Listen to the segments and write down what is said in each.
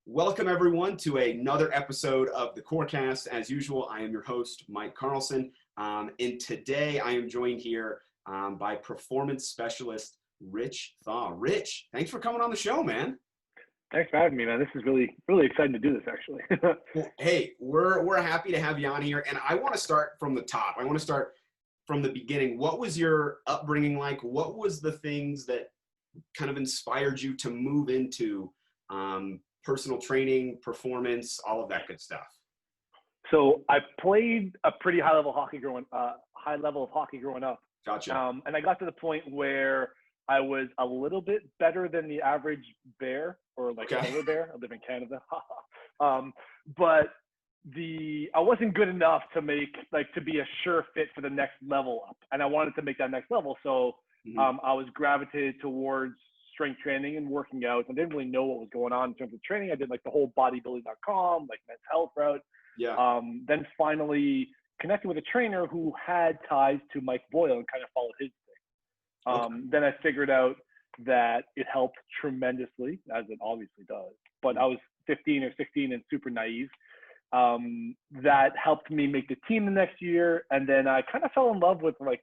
Welcome everyone to another episode of the CORECAST. As usual, I am your host, Mike Carlson. And today I am joined here by performance specialist, Rich Thaw. Rich, thanks for coming on the show, man. Thanks for having me, man. This is really exciting to do this, actually. Well, hey, we're happy to have you on here. And I want to start from the top. I want to start from the beginning. What was your upbringing like? What was the things that kind of inspired you to move into personal training, performance, all of that good stuff? So I played a pretty high level of hockey growing up. Gotcha. And I got to the point where I was a little bit better than the average bear, or like Okay. polar bear. I live in Canada. But I wasn't good enough to be a sure fit for the next level up. And I wanted to make that next level. So I was gravitated towards strength training and working out. I didn't really know what was going on in terms of training. I did like the whole bodybuilding.com, like men's health route. Yeah. Then finally connected with a trainer who had ties to Mike Boyle and kind of followed his thing. Okay. Then I figured out that it helped tremendously, as it obviously does. But I was 15 or 16 and super naive. That helped me make the team the next year. And then I kind of fell in love with like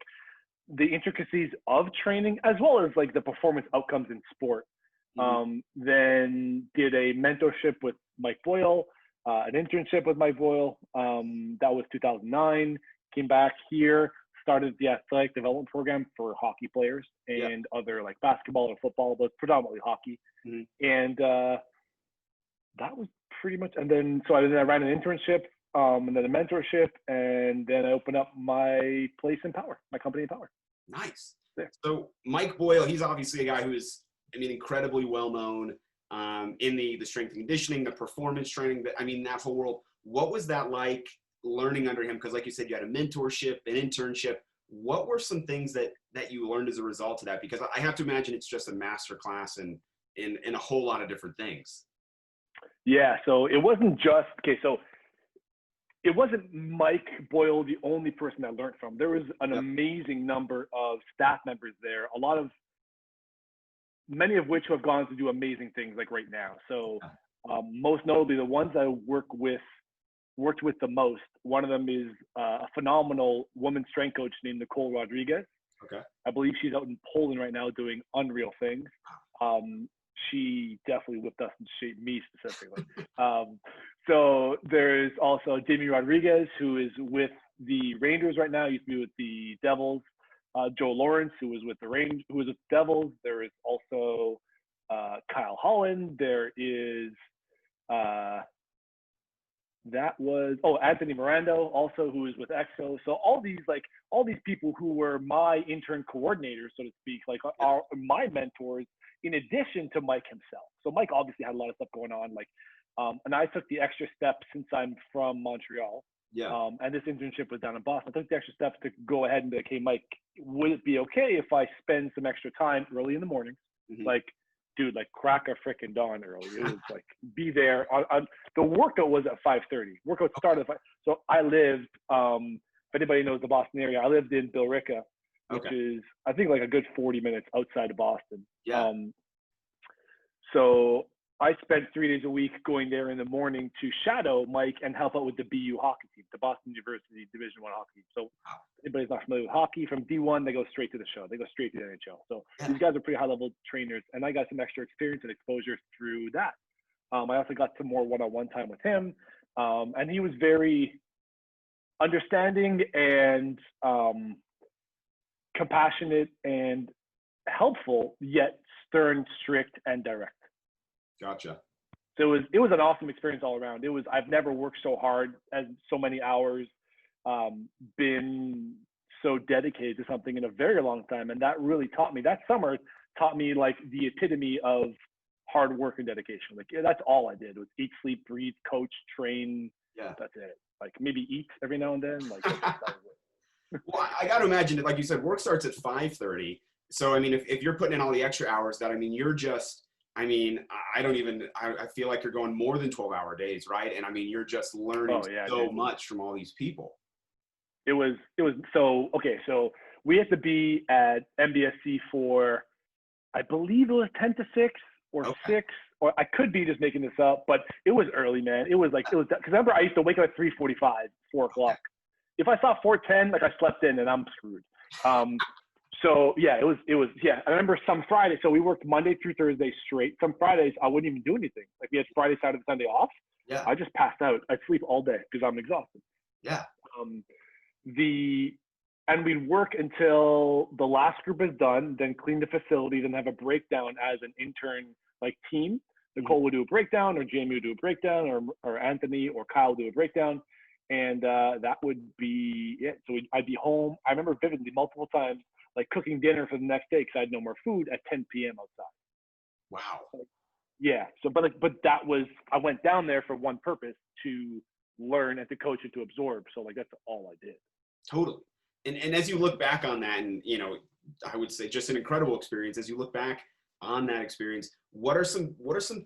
the intricacies of training as well as like the performance outcomes in sport. Then did a mentorship with Mike Boyle, an internship with Mike Boyle. That was 2009. Came back here, started the athletic development program for hockey players and other like basketball or football, but predominantly hockey. And that was pretty much, and then I ran an internship, and then a mentorship, and then I opened up my place in Power, my company in Power. Nice. There. So Mike Boyle, he's obviously a guy who is, incredibly well known in the strength and conditioning, the performance training, that whole world. What was that like learning under him? Because like you said, you had a mentorship, an internship. What were some things that you learned as a result of that? Because I have to imagine it's just a master class in a whole lot of different things. Yeah, so it wasn't just, it wasn't Mike Boyle the only person I learned from. There was an amazing number of staff members there, many of which have gone to do amazing things like right now. So most notably, the ones I worked with the most, one of them is a phenomenal women's strength coach named Nicole Rodriguez. Okay. I believe she's out in Poland right now doing unreal things. She definitely whipped us and shaped me specifically. So there's also Jamie Rodriguez, who is with the Rangers right now. He used to be with the Devils. Joe Lawrence, who was with the Devils. There is also Kyle Holland. There is Anthony Mirando, also, who is with EXO. So all these people who were my intern coordinators, so to speak, are my mentors, in addition to Mike himself. So Mike obviously had a lot of stuff going on, and I took the extra step since I'm from Montreal. Yeah. And this internship was down in Boston. I took the extra steps to go ahead and be like, hey, Mike, would it be okay if I spend some extra time early in the morning? Crack a freaking dawn early. It was like, be there. The workout was at 5:30. Workout started at 5. So I lived, if anybody knows the Boston area, I lived in Billerica, which is, I think, like a good 40 minutes outside of Boston. Yeah. So I spent 3 days a week going there in the morning to shadow Mike and help out with the BU hockey team, the Boston University Division I hockey team. So if anybody's not familiar with hockey, from D1, they go straight to the show. They go straight to the NHL. So these guys are pretty high-level trainers, and I got some extra experience and exposure through that. I also got some more one-on-one time with him, and he was very understanding and compassionate and helpful, yet stern, strict, and direct. Gotcha. So it was an awesome experience all around. I've never worked so hard and so many hours, been so dedicated to something in a very long time. And that really that summer taught me like the epitome of hard work and dedication. Like that's all I did was eat, sleep, breathe, coach, train. Yeah. That's it. Like maybe eat every now and then. Like that was it. Well, I got to imagine that, like you said, work starts at 5:30. So, if you're putting in all the extra hours you're just, I feel like you're going more than 12-hour days, right? And you're just learning much from all these people. It was so we had to be at MBSC for, I believe it was 10 to 6 or 6 or I could be just making this up, but it was early, man. It was because remember I used to wake up at 3:45, 4 o'clock. If I saw 4:10, like I slept in and I'm screwed. So yeah, it was yeah. I remember some Fridays, so we worked Monday through Thursday straight. Some Fridays I wouldn't even do anything. Like we had Friday, Saturday, Sunday off. Yeah. I just passed out. I'd sleep all day because I'm exhausted. Yeah. And we'd work until the last group is done, then clean the facility, then have a breakdown as an intern like team. Nicole would do a breakdown, or Jamie would do a breakdown, or Anthony or Kyle would do a breakdown. And that would be it. So I'd be home. I remember vividly multiple times, like cooking dinner for the next day because I had no more food at 10 p.m. outside. Wow. Yeah. So, but that was, I went down there for one purpose, to learn and to coach and to absorb. So like, that's all I did. Totally. And as you look back on that, and, you know, I would say just an incredible experience. As you look back on that experience, what are some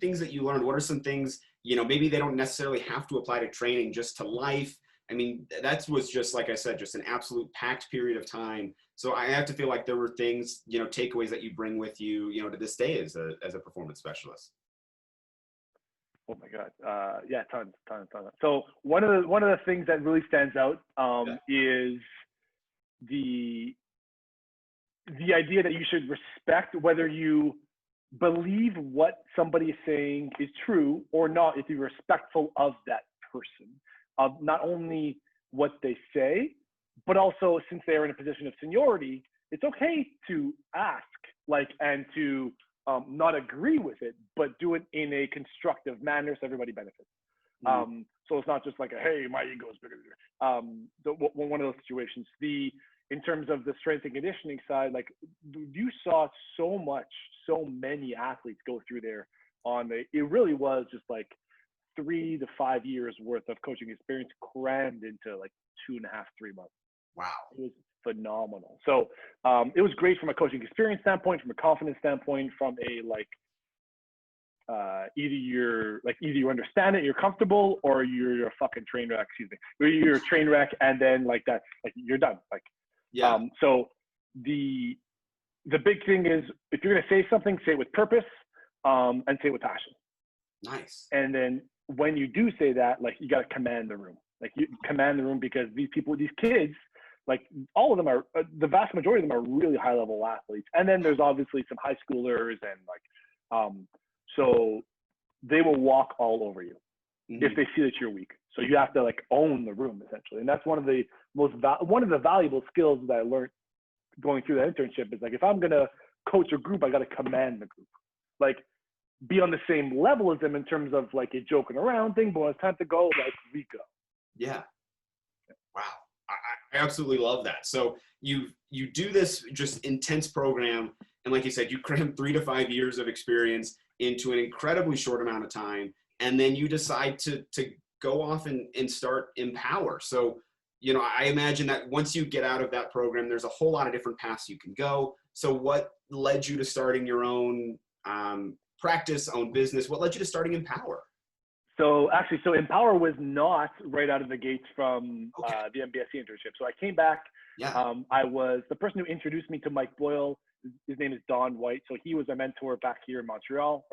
things that you learned? What are some things, you know, maybe they don't necessarily have to apply to training, just to life? I mean, that was just, like I said, just an absolute packed period of time. So I have to feel like there were things, you know, takeaways that you bring with you, you know, to this day as a performance specialist. Oh my God. Yeah, tons. So one of the things that really stands out is the idea that you should respect whether you believe what somebody is saying is true or not, if you're respectful of that person, of not only what they say, but also, since they are in a position of seniority, it's okay to ask, like, and to not agree with it, but do it in a constructive manner so everybody benefits. So it's not just like hey, my ego is bigger than yours. One of those situations. In terms of the strength and conditioning side, like you saw so many athletes go through there it really was just like 3 to 5 years worth of coaching experience crammed into like 2.5, 3 months. Wow. It was phenomenal. So it was great from a coaching experience standpoint, from a confidence standpoint, from a like either you understand it, you're comfortable, or you're a fucking train wreck. Excuse me. You're a train wreck, and then like that's like you're done. Like yeah. So the big thing is, if you're gonna say something, say it with purpose, and say it with passion. Nice. And then when you do say that, like you gotta command the room. Like you command the room, because these kids, like all of them are, the vast majority of them are really high level athletes. And then there's obviously some high schoolers and like, so they will walk all over you if they see that you're weak. So you have to like own the room essentially. And that's one of the one of the valuable skills that I learned going through that internship is like, if I'm going to coach a group, I got to command the group, like be on the same level as them in terms of like a joking around thing, but when it's time to go, like we go. Yeah. Wow. I absolutely love that. So you do this just intense program, and like you said, you cram 3 to 5 years of experience into an incredibly short amount of time, and then you decide to go off and start Empower. So, you know, I imagine that once you get out of that program, there's a whole lot of different paths you can go. So what led you to starting your own practice, own business? What led you to starting Empower? So actually, Empower was not right out of the gates from the MBSC internship. So I came back. Yeah. I was the person who introduced me to Mike Boyle. His name is Don White. So he was a mentor back here in Montreal.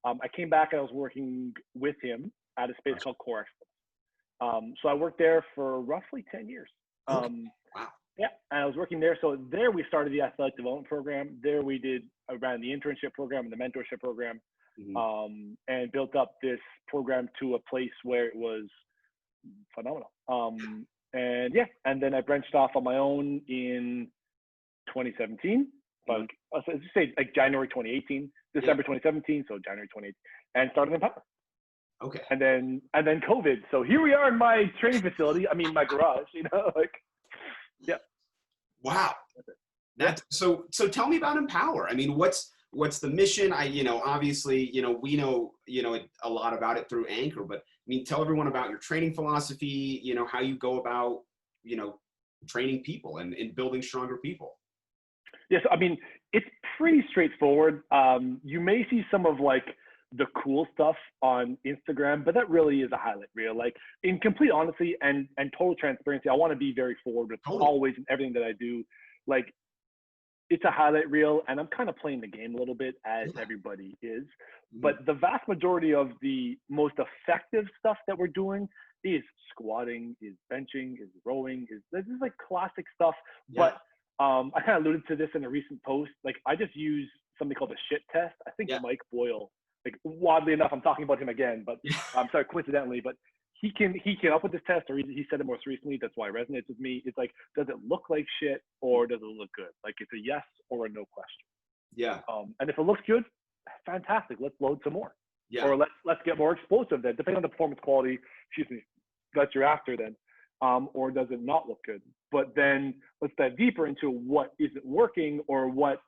I came back and I was working with him at a space called CORECAST. So I worked there for roughly 10 years. Wow. Yeah, and I was working there. So there we started the athletic development program. There I ran the internship program and the mentorship program. And built up this program to a place where it was phenomenal. And then I branched off on my own in 2017, but let's just say like January 2018, December 2017, so January 2018, and started Empower. Okay. And then COVID. So here we are in my training facility. I mean, my garage. You know, like, yeah. Wow. So tell me about Empower. I mean, what's the mission? Obviously, we know, a lot about it through Anchor, but I mean, tell everyone about your training philosophy, how you go about, training people and building stronger people. Yes. I mean, it's pretty straightforward. You may see some of like the cool stuff on Instagram, but that really is a highlight reel. Like, in complete honesty and total transparency, I want to be very forward with always in everything that I do. Like, it's a highlight reel, and I'm kind of playing the game a little bit as Yeah. everybody is. Mhm. But the vast majority of the most effective stuff that we're doing is squatting, is benching, is rowing, this is like classic stuff. Yeah. But I kind of alluded to this in a recent post. Like I just use something called a shit test. I think Yeah. Mike Boyle, like oddly enough, I'm talking about him again, but Yeah. I'm sorry, coincidentally, but he came up with this test, or he said it most recently. That's why it resonates with me. It's like, does it look like shit or does it look good? Like it's a yes or a no question. Yeah. And if it looks good, fantastic. Let's load some more. Yeah. Or let's get more explosive then, depending on the performance quality, that you're after then. Or does it not look good? But then let's dive deeper into what isn't working or what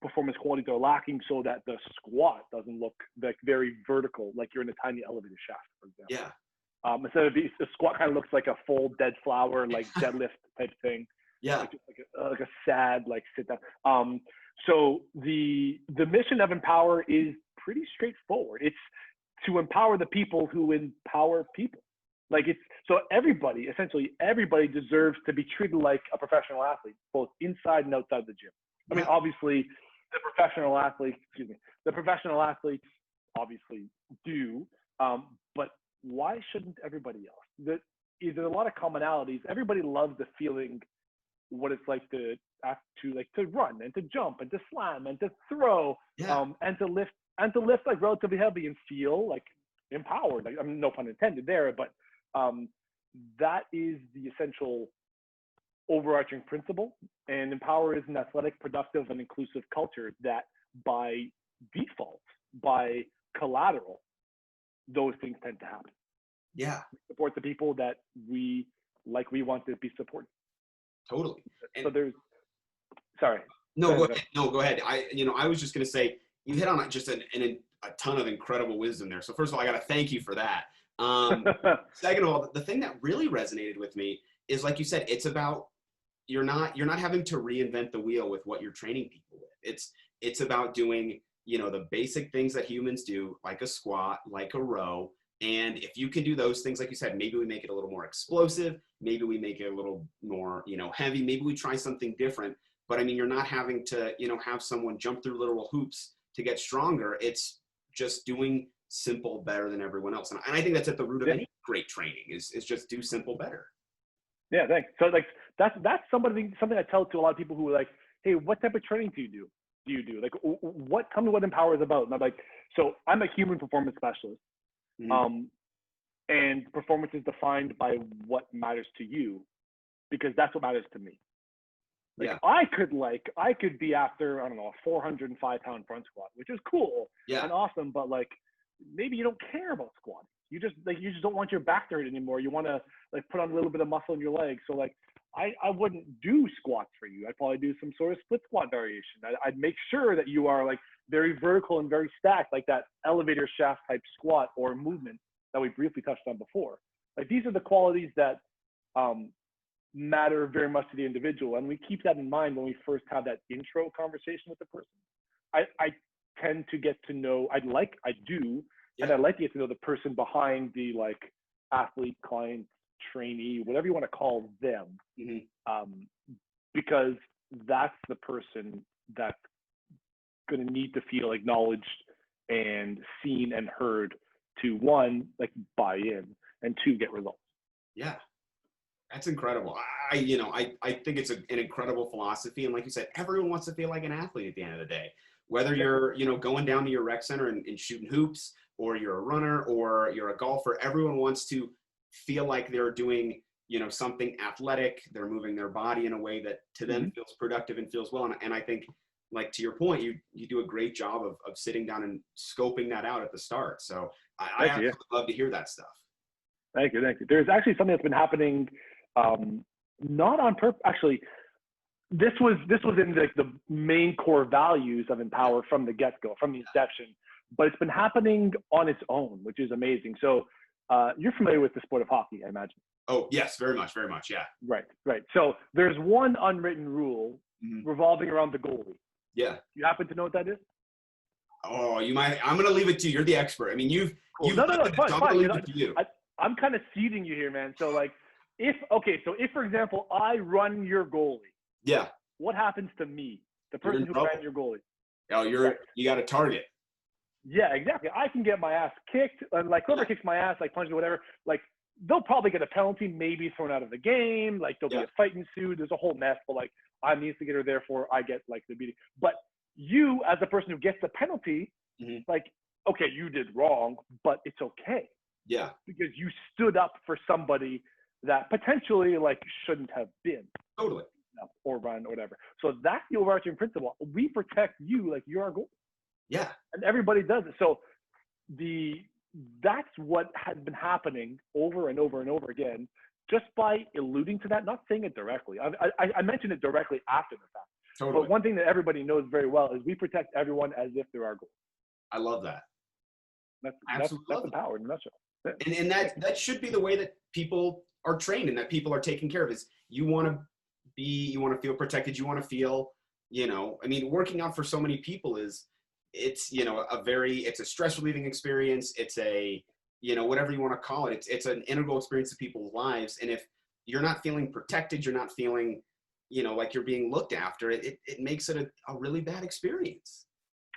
performance qualities are lacking so that the squat doesn't look like very vertical, like you're in a tiny elevator shaft, for example. Yeah. Instead of the squat kind of looks like a full dead flower, like deadlift type thing. Yeah. Like a sad, like sit down. So the mission of Empower is pretty straightforward. It's to empower the people who empower people. Like so essentially everybody deserves to be treated like a professional athlete, both inside and outside the gym. I mean, obviously the professional athletes obviously do, but why shouldn't everybody else? There's a lot of commonalities. Everybody loves the feeling what it's like to run and to jump and to slam and to throw, and to lift like relatively heavy and feel like empowered. Like, I mean, no pun intended there, but that is the essential overarching principle. And Empower is an athletic, productive, and inclusive culture that by default, by collateral, those things tend to happen. Yeah. We support the people that we want to be supported. Totally. So sorry. No, go ahead. No, go ahead. I was just going to say, you hit on just a ton of incredible wisdom there. So first of all, I got to thank you for that. Second of all, the thing that really resonated with me is, like you said, it's about, you're not having to reinvent the wheel with what you're training people with. It's about doing, the basic things that humans do, like a squat, like a row. And if you can do those things, like you said, maybe we make it a little more explosive. Maybe we make it a little more, heavy. Maybe we try something different. But I mean, you're not having to, have someone jump through literal hoops to get stronger. It's just doing simple better than everyone else. And I think that's at the root of any great training is just do simple better. Yeah, thanks. So like that's something I tell to a lot of people who are like, hey, what type of training do you do? Like, tell me what Empower is about. And I'm like, so I'm a human performance specialist. Mm-hmm. And performance is defined by what matters to you, because that's what matters to me. Like, I could be after, I don't know, a 405-pound front squat, which is cool and awesome, but like maybe you don't care about squatting. You just don't want your back to hurt anymore. You want to like put on a little bit of muscle in your legs. So like I wouldn't do squats for you. I'd probably do some sort of split squat variation. I'd make sure that you are like very vertical and very stacked, like that elevator shaft type squat or movement that we briefly touched on before. Like these are the qualities that matter very much to the individual, and we keep that in mind when we first have that intro conversation with the person. I tend to get to know, I'd like to get to know the person behind the like athlete, client, trainee, whatever you want to call them, because that's the person that's going to need to feel acknowledged and seen and heard to, one, like buy in, and two, get results. Yeah. That's incredible. I think it's an incredible philosophy. And like you said, everyone wants to feel like an athlete at the end of the day, whether you're, going down to your rec center and shooting hoops, or you're a runner, or you're a golfer. Everyone wants to feel like they're doing, something athletic. They're moving their body in a way that to them feels productive and feels well. And I think, like, to your point, you do a great job of sitting down and scoping that out at the start. So I absolutely love to hear that stuff. Thank you. There's actually something that's been happening, not on purpose. Actually, this was in the main core values of Empower from the get-go, from the inception. But it's been happening on its own, which is amazing. So you're familiar with the sport of hockey, I imagine. Oh, yes, very much. Yeah. Right. So there's one unwritten rule revolving around the goalie. Yeah. You happen to know what that is? Oh, you might. I'm going to leave it to you. You're the expert. I mean, Cool. No, it's fine. I'm kind of seeding you here, man. So like, if for example, I run your goalie. Yeah. what happens to me, the You're person in who trouble. ran your goalie? Oh, you got a target. Yeah, exactly. I can get my ass kicked, and like whoever kicks my ass, like punched or whatever, like they'll probably get a penalty, maybe thrown out of the game. Like there'll be a fight ensued. There's a whole mess, but like I'm the instigator, therefore I get like the beating. But you, as the person who gets the penalty, like okay, you did wrong, but it's okay. Yeah. Because you stood up for somebody that potentially like shouldn't have been. Totally. Or run or whatever. So that's the overarching principle. We protect you like you're our goal. Yeah. And everybody does it. So that's what has been happening over and over and over again, just by alluding to that, not saying it directly. I mentioned it directly after the fact. Totally. But one thing that everybody knows very well is we protect everyone as if they're our goal. I love that. That's the power in a nutshell. And that should be the way that people are trained and that people are taken care of. Is you want to feel protected. You want to feel, I mean, working out for so many people it's a stress relieving experience. It's a, whatever you want to call it. It's an integral experience of people's lives. And if you're not feeling protected, you're not feeling, like you're being looked after, it makes it a really bad experience.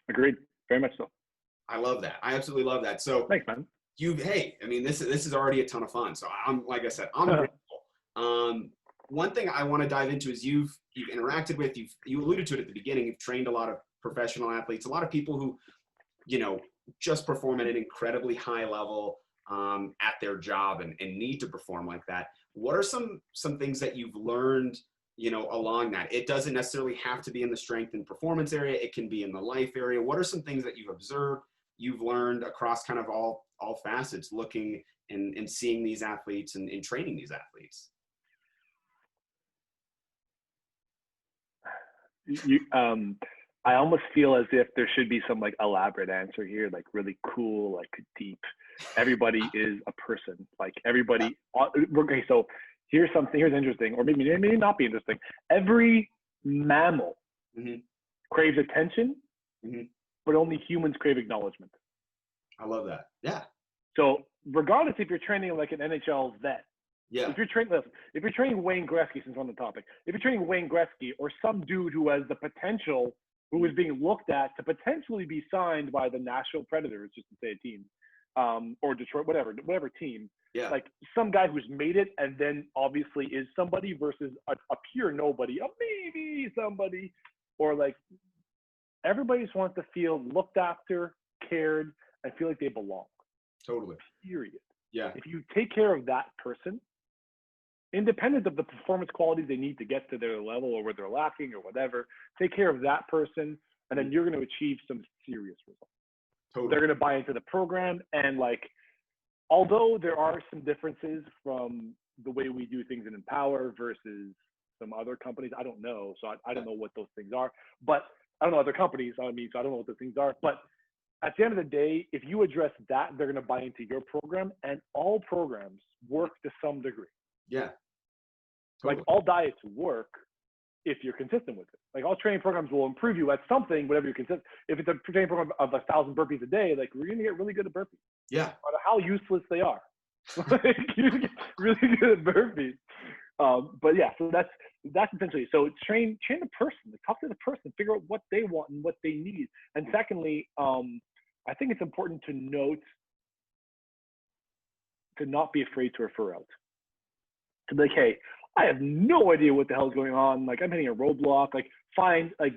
Agreed. Very much so. I love that. I absolutely love that. So thanks, man. This is already a ton of fun. So I'm grateful. One thing I want to dive into is you've interacted with, you alluded to it at the beginning, you've trained a lot of professional athletes, a lot of people who, just perform at an incredibly high level at their job and need to perform like that. What are some things that you've learned, along that? It doesn't necessarily have to be in the strength and performance area. It can be in the life area. What are some things that you've observed, you've learned across kind of all facets, looking and seeing these athletes and training these athletes? I almost feel as if there should be some like elaborate answer here, like really cool, like deep. Everybody is a person, like everybody. Okay, so here's interesting, or maybe not be interesting. Every mammal craves attention, but only humans crave acknowledgement. I love that. Yeah. So regardless if you're training like an NHL vet, if you're training Wayne Gretzky, since we're on the topic, if you're training Wayne Gretzky or some dude who has the potential, who is being looked at to potentially be signed by the Nashville Predators, just to say a team, or Detroit, whatever team, like some guy who's made it and then obviously is somebody versus a pure nobody, a maybe somebody, or like everybody just wants to feel looked after, cared, and feel like they belong. Totally. Period. Yeah. If you take care of that person, independent of the performance qualities they need to get to their level or where they're lacking or whatever, take care of that person, and then you're going to achieve some serious results. Totally. They're going to buy into the program. And like, although there are some differences from the way we do things in Empower versus some other companies, I don't know. So I don't know what those things are, but I don't know other companies. So I don't know what those things are, but at the end of the day, if you address that, they're going to buy into your program, and all programs work to some degree. Yeah. Totally. Like all diets work if you're consistent with it. Like all training programs will improve you at something, whatever you're consistent. If it's a training program of 1,000 burpees a day, like we're going to get really good at burpees. Yeah. No matter how useless they are. Like, you're going to get really good at burpees. But yeah, so that's essentially, so train the person, like talk to the person, figure out what they want and what they need. And secondly, I think it's important to note, to not be afraid to refer out. To be like, hey, I have no idea what the hell is going on. Like I'm hitting a roadblock,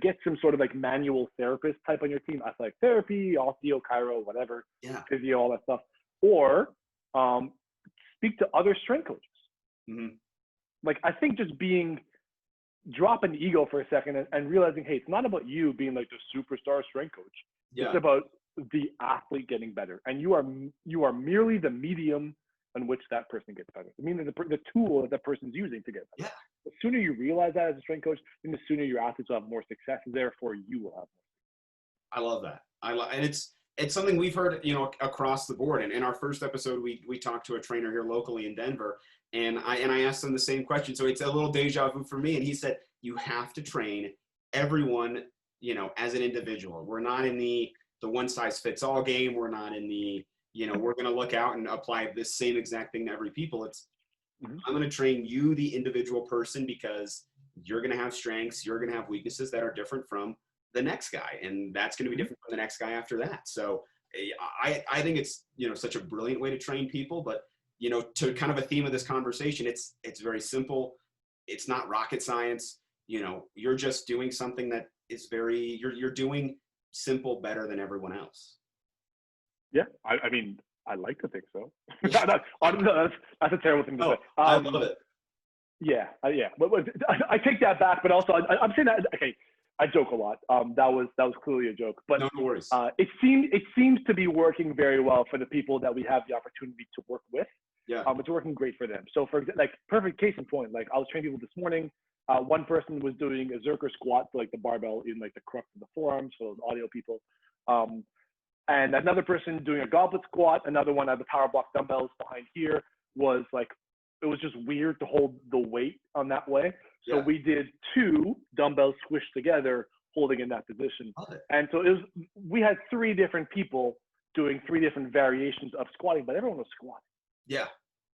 get some sort of like manual therapist type on your team, athletic therapy, osteo, chiro, whatever, physio, all that stuff. Or speak to other strength coaches. Like I think just dropping the ego for a second and realizing, hey, it's not about you being like the superstar strength coach. It's about the athlete getting better, and you are merely the medium on which that person gets better. I mean, the tool that person's using to get better. Yeah. The sooner you realize that as a strength coach, then the sooner your athletes will have more success, and therefore you will have more. I love that. And it's something we've heard, across the board. And in our first episode, we talked to a trainer here locally in Denver, and I asked him the same question. So it's a little deja vu for me. And he said, you have to train everyone, as an individual. We're not in the one size fits all game. We're not in the, we're going to look out and apply this same exact thing to every people. It's, I'm going to train you, the individual person, because you're going to have strengths, you're going to have weaknesses that are different from the next guy. And that's going to be different from the next guy after that. So I think it's, such a brilliant way to train people, but, to kind of a theme of this conversation, it's very simple. It's not rocket science. You're just doing something that is you're doing simple better than everyone else. Yeah. I mean, I like to think so. That's a terrible thing to say. I love it. Yeah. I take that back, but also I'm saying that, okay, I joke a lot. That was clearly a joke, but no worries. It seems to be working very well for the people that we have the opportunity to work with. Yeah. It's working great for them. So for like perfect case in point, like I was training people this morning. One person was doing a Zerker squat, like the barbell in like the crux of the forearm, so those audio people. And another person doing a goblet squat. Another one had the power block dumbbells behind here. Was like, it was just weird to hold the weight on that way. So we did 2 dumbbells squished together, holding in that position. And so we had 3 different people doing 3 different variations of squatting, but everyone was squatting. Yeah.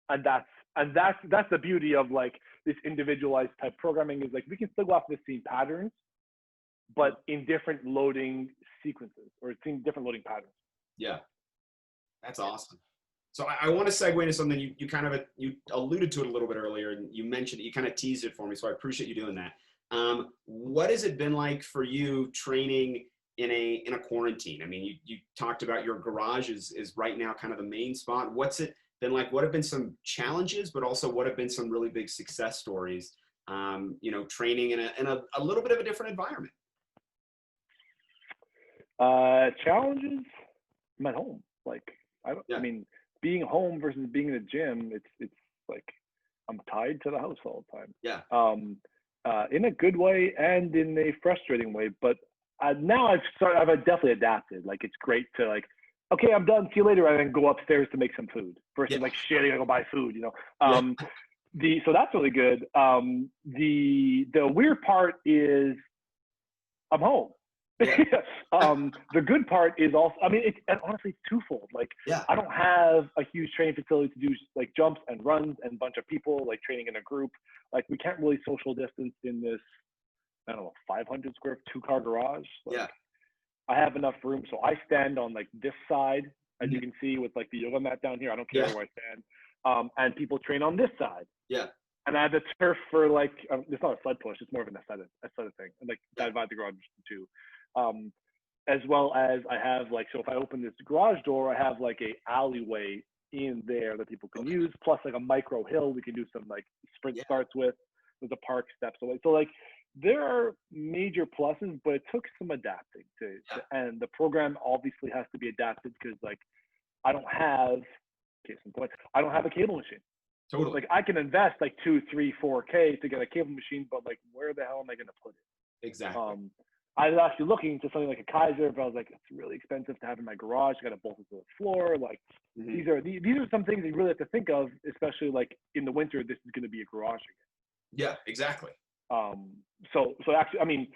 And that's the beauty of like this individualized type programming, is like we can still go off the same patterns, but in different loading sequences or in different loading patterns. Yeah. That's awesome. So I want to segue into something you alluded to it a little bit earlier, and you mentioned it, you kind of teased it for me. So I appreciate you doing that. What has it been like for you training in a quarantine? I mean, you talked about your garage is right now kind of the main spot. What's it been like? What have been some challenges, but also what have been some really big success stories, training in a little bit of a different environment? Challenges, I'm at home. Like, I mean, being home versus being in the gym, it's like I'm tied to the house all the time. Yeah. In a good way and in a frustrating way. But now I've definitely adapted. Like, it's great to like, okay, I'm done. See you later. And then go upstairs to make some food versus like, shit, I gotta go buy food. So that's really good. The weird part is I'm home. The good part is also, I mean, it's honestly twofold. Like, I don't have a huge training facility to do like jumps and runs and a bunch of people like training in a group. Like, we can't really social distance in this, I don't know, 500 square 2-car garage. Like, I have enough room, so I stand on like this side, as you can see with like the yoga mat down here. I don't care where I stand. And people train on this side. Yeah. And I have the turf for like, it's not a sled push, it's more of an aesthetic thing. And like, I divide the garage too. As well as I have like, so if I open this garage door, I have like a alleyway in there that people can use, plus like a micro hill we can do some like sprint starts with. There's a park steps away. So like, there are major pluses, but it took some adapting to and the program obviously has to be adapted because like, I don't have a cable machine. Totally. Like, I can invest like 2, 3, 4K to get a cable machine, but like, where the hell am I going to put it? Exactly. I was actually looking to something like a Kaiser, but I was like, it's really expensive to have in my garage. I got to bolt it to the floor. Like, these are some things you really have to think of, especially like in the winter. This is going to be a garage again. Yeah, exactly. So actually, I mean,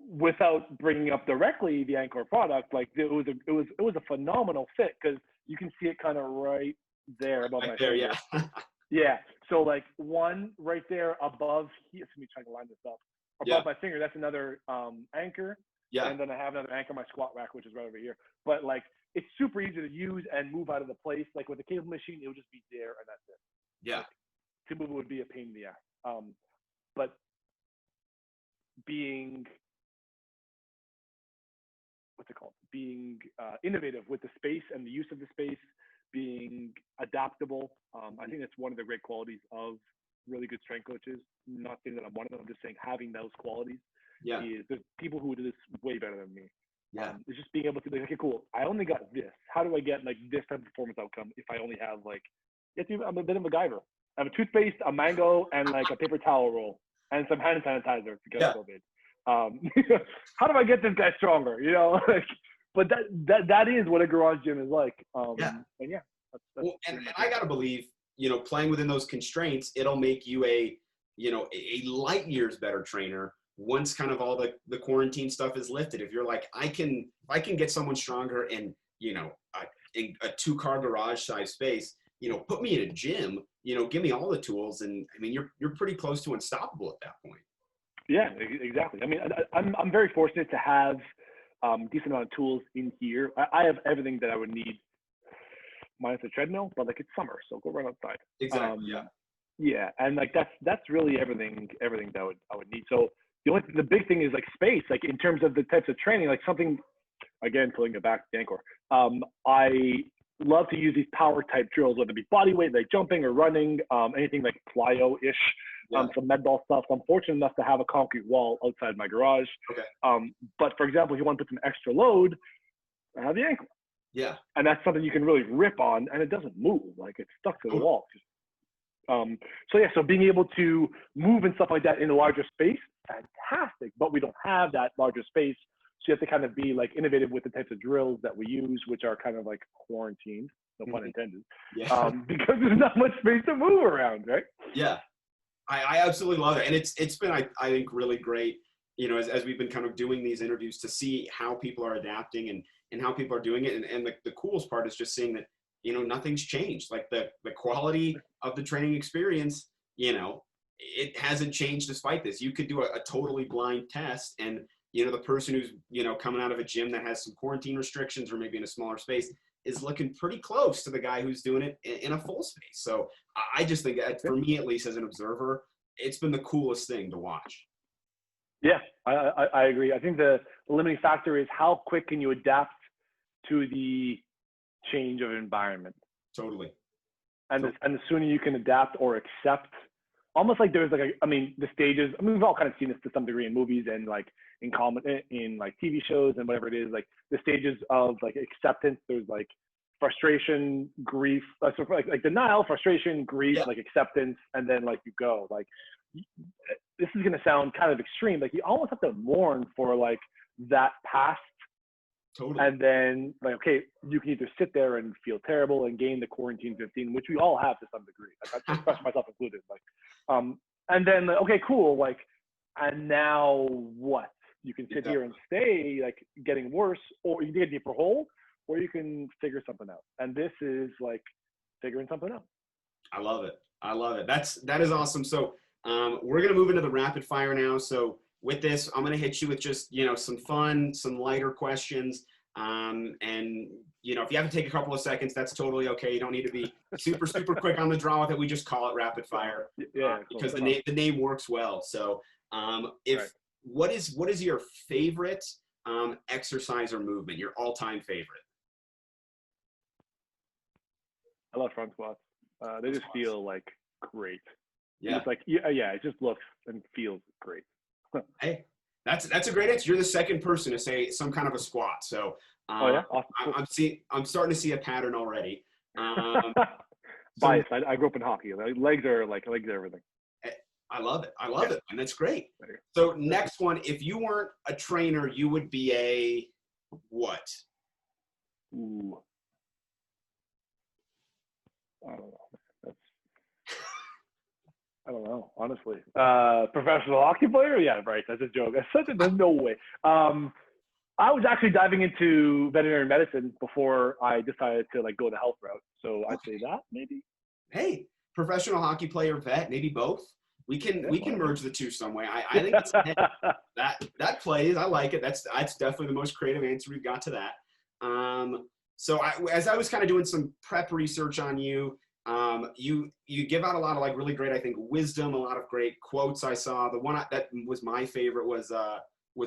without bringing up directly the Anchor product, like it was a phenomenal fit because you can see it kind of right there above my finger. Yeah. So like one right there above here. Let me try to line this up. Above my finger, that's another anchor. Yeah. And then I have another anchor, my squat rack, which is right over here. But like, it's super easy to use and move out of the place. Like with the cable machine, it would just be there and that's it. Yeah. Like, to move would be a pain in the ass. But being, being innovative with the space and the use of the space, being adaptable. I think that's one of the great qualities of really good strength coaches. Not saying that I'm one of them, I'm just saying having those qualities. Is there's people who do this way better than me. It's just being able to be like, okay, cool, I only got this. How do I get like this type of performance outcome if I only have like, I'm a bit of a MacGyver. I have a toothpaste, a mango, and like a paper towel roll and some hand sanitizer to get COVID. How do I get this guy stronger? Like, but that is what a garage gym is like. And and I gotta believe, playing within those constraints, it'll make you a light years better trainer once kind of all the quarantine stuff is lifted. If you're like, I can get someone stronger in a 2-car garage size space, put me in a gym, give me all the tools, and I mean you're pretty close to unstoppable at that point. Yeah, exactly. I mean, I'm very fortunate to have decent amount of tools in here. I have everything that I would need, minus a treadmill, but like it's summer, so go run outside. Exactly. Yeah. Yeah, and like that's really everything that I would need. So the big thing is like space, like in terms of the types of training, like something, again, pulling it back to Dancor. I love to use these power type drills, whether it be body weight, like jumping or running, anything like plyo-ish, some med ball stuff. So I'm fortunate enough to have a concrete wall outside my garage. Okay. But for example, if you want to put some extra load, I have the ankle. Yeah. And that's something you can really rip on, and it doesn't move. Like it's stuck to the wall. So being able to move and stuff like that in a larger space, fantastic. But we don't have that larger space. So you have to kind of be like innovative with the types of drills that we use, which are kind of like quarantined, no pun intended, because there's not much space to move around, right? Yeah, I absolutely love it. And it's been, I think, really great, you know, as we've been kind of doing these interviews to see how people are adapting and how people are doing it. And the coolest part is just seeing that, you know, nothing's changed. Like the quality of the training experience, you know, it hasn't changed despite this. You could do a totally blind test and, you know, the person who's, you know, coming out of a gym that has some quarantine restrictions or maybe in a smaller space is looking pretty close to the guy who's doing it in a full space. So I just think that, for me, at least as an observer, it's been the coolest thing to watch. Yeah, I agree. I think the limiting factor is how quick can you adapt to the change of environment. Totally. And the sooner you can adapt or accept, almost like there's like the stages. I mean, we've all kind of seen this to some degree in movies and like in like TV shows and whatever it is, like the stages of like acceptance. There's like frustration, grief, like denial, frustration, grief, like acceptance, and then like you go. Like this is gonna sound kind of extreme. Like you almost have to mourn for like that past. Totally. And then like, okay, you can either sit there and feel terrible and gain the quarantine 15, which we all have to some degree. Like, I express myself included. Like, and then okay, cool. Like, and now what? You can sit here and stay like getting worse, or you can get a deeper hole, or you can figure something out. And this is like figuring something out. I love it. I love it. That is awesome. So we're gonna move into the rapid fire now. So with this, I'm going to hit you with just, you know, some fun, some lighter questions. And, you know, if you have to take a couple of seconds, that's totally okay. You don't need to be super, super quick on the draw with it. We just call it rapid fire because the name works well. So what is your favorite exercise or movement, your all-time favorite? I love front squats. They just feel like great. Yeah. It's like, it just looks and feels great. Hey, that's a great answer. You're the second person to say some kind of a squat. So awesome. I'm starting to see a pattern already. Bias. I grew up in hockey. Legs are everything. I love it. I love it, and that's great. So next one, if you weren't a trainer, you would be a what? Ooh. I don't know. I don't know, honestly. Professional hockey player? Yeah, right. That's a joke. There's no way. I was actually diving into veterinary medicine before I decided to like go the health route. So I'd say that maybe. Hey, professional hockey player, vet, maybe both. We can merge the two some way. I think it's that plays. I like it. That's definitely the most creative answer we've got to that. So as I was kind of doing some prep research on you. You give out a lot of like really great, I think, wisdom, a lot of great quotes. I saw the one that was my favorite was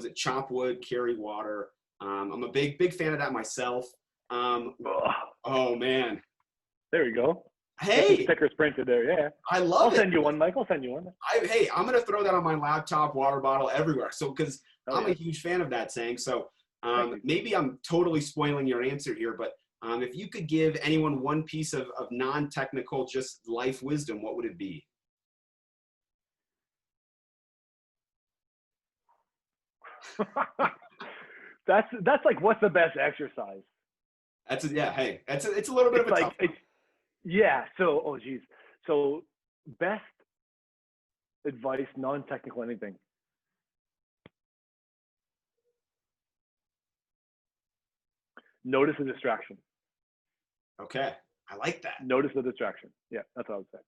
it chop wood, carry water. I'm a big fan of that myself. Oh man. There you go. Hey, stickers printed there. Yeah. I love it. I'll send you one, Mike. I'll send you one. Hey, I'm going to throw that on my laptop, water bottle, everywhere. So, cause I'm a huge fan of that saying. So, maybe I'm totally spoiling your answer here, but if you could give anyone one piece of non-technical, just life wisdom, what would it be? That's like, what's the best exercise? It's a little bit of a tough one. Yeah. So, So best advice, non-technical anything. Notice the distraction. Okay. I like that. Notice the distraction. Yeah, that's what I would say.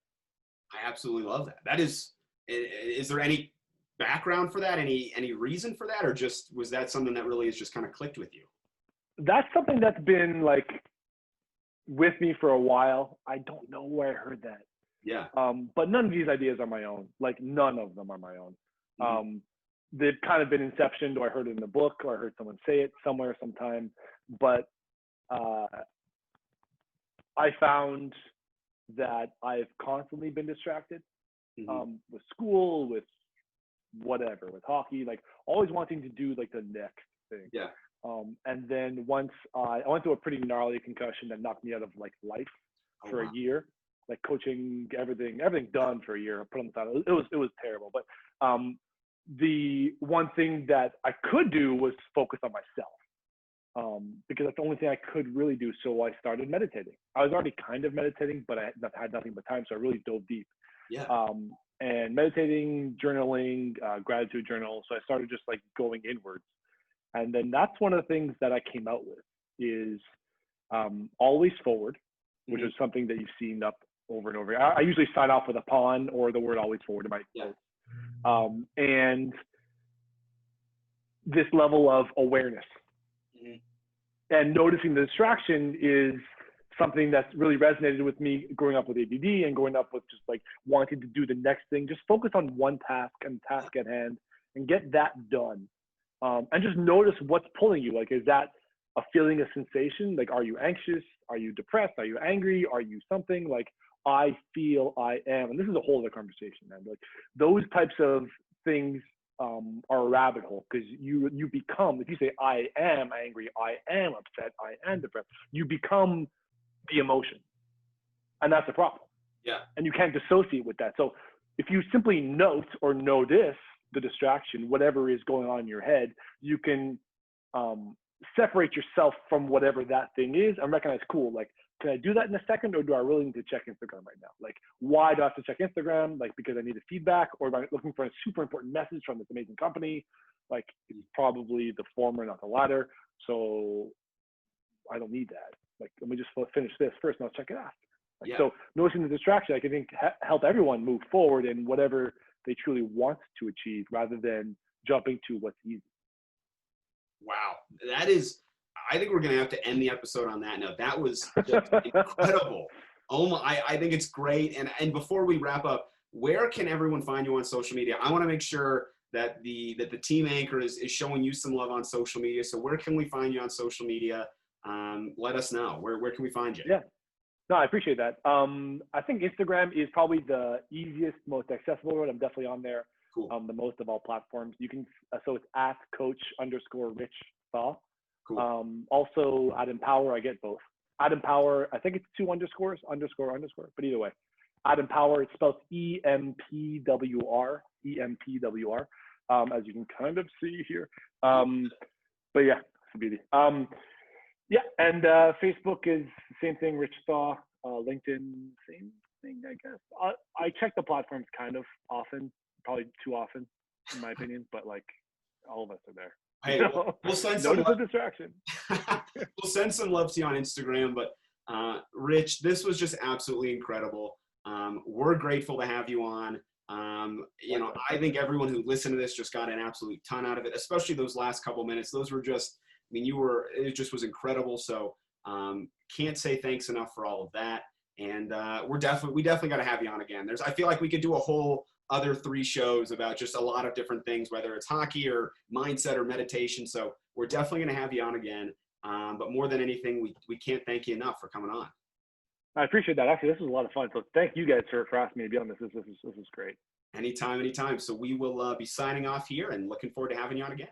I absolutely love that. Is there any background for that? Any reason for that, or just was that something that really has just kind of clicked with you? That's something that's been like with me for a while. I don't know where I heard that. Yeah. But none of these ideas are my own. Like none of them are my own. Mm-hmm. They've kind of been inceptioned, or I heard it in a book, or I heard someone say it somewhere sometime. But I found that I've constantly been distracted with school, with whatever, with hockey, like always wanting to do like the next thing. Yeah. And then once I went through a pretty gnarly concussion that knocked me out of like life for a year, like coaching, everything done for a year. I put on the side. It was terrible. But the one thing that I could do was focus on myself, because that's the only thing I could really do. So I started meditating. I was already kind of meditating, but I had nothing but time, so I really dove deep. Yeah. And meditating, journaling, gratitude journal. So I started just like going inwards. And then that's one of the things that I came out with is always forward, which is something that you've seen up over and over. I usually sign off with a pawn or the word always forward in my quotes. And this level of awareness and noticing the distraction is something that's really resonated with me growing up with ADD and growing up with just like wanting to do the next thing. Just focus on one task and task at hand and get that done. And just notice what's pulling you. Like, is that a feeling, a sensation? Like, are you anxious? Are you depressed? Are you angry? Are you something? Like, I feel I am. And this is a whole other conversation, man. Like, those types of things are a rabbit hole, because you become, if you say, I am angry, I am upset, I am depressed, you become the emotion. And that's the problem. Yeah. And you can't dissociate with that. So if you simply note or notice the distraction, whatever is going on in your head, you can separate yourself from whatever that thing is and recognize, cool, like, can I do that in a second, or do I really need to check Instagram right now? Like, why do I have to check Instagram? Like, because I need a feedback, or am I looking for a super important message from this amazing company? Like, it's probably the former, not the latter. So I don't need that. Like, let me just finish this first and I'll check it after. Like, so noticing the distraction, I can think help everyone move forward in whatever they truly want to achieve, rather than jumping to what's easy. Wow. That is, I think we're going to have to end the episode on that note. That was just incredible. Oh my, I think it's great. And before we wrap up, where can everyone find you on social media? I want to make sure that the team anchor is showing you some love on social media. So where can we find you on social media? Let us know. Where can we find you? Yeah. No, I appreciate that. I think Instagram is probably the easiest, most accessible one. I'm definitely on there. Cool. The most of all platforms. You can, so it's at @coach_Rich Thaw. Cool. Also at Empower, I get both. At Empower, I think it's 2 underscores, __, but either way. At Empower, it's spelled EMPWR, EMPWR, as you can kind of see here. But yeah, it's a beauty. Yeah, and Facebook is the same thing, Rich Thaw. LinkedIn, same thing, I guess. I check the platforms kind of often, probably too often, in my opinion, but like all of us are there. Hey, we'll send some notice the distraction. We'll send some love to you on Instagram, but Rich, this was just absolutely incredible. We're grateful to have you on. You know, I think everyone who listened to this just got an absolute ton out of it, especially those last couple minutes. Those were just, I mean, it just was incredible. So can't say thanks enough for all of that. And we definitely got to have you on again. I feel like we could do a whole other 3 shows about just a lot of different things, whether it's hockey or mindset or meditation. So we're definitely going to have you on again. But more than anything, we can't thank you enough for coming on. I appreciate that. Actually, this was a lot of fun. So thank you guys for asking me to be on this. This is great. Anytime. So we will be signing off here and looking forward to having you on again.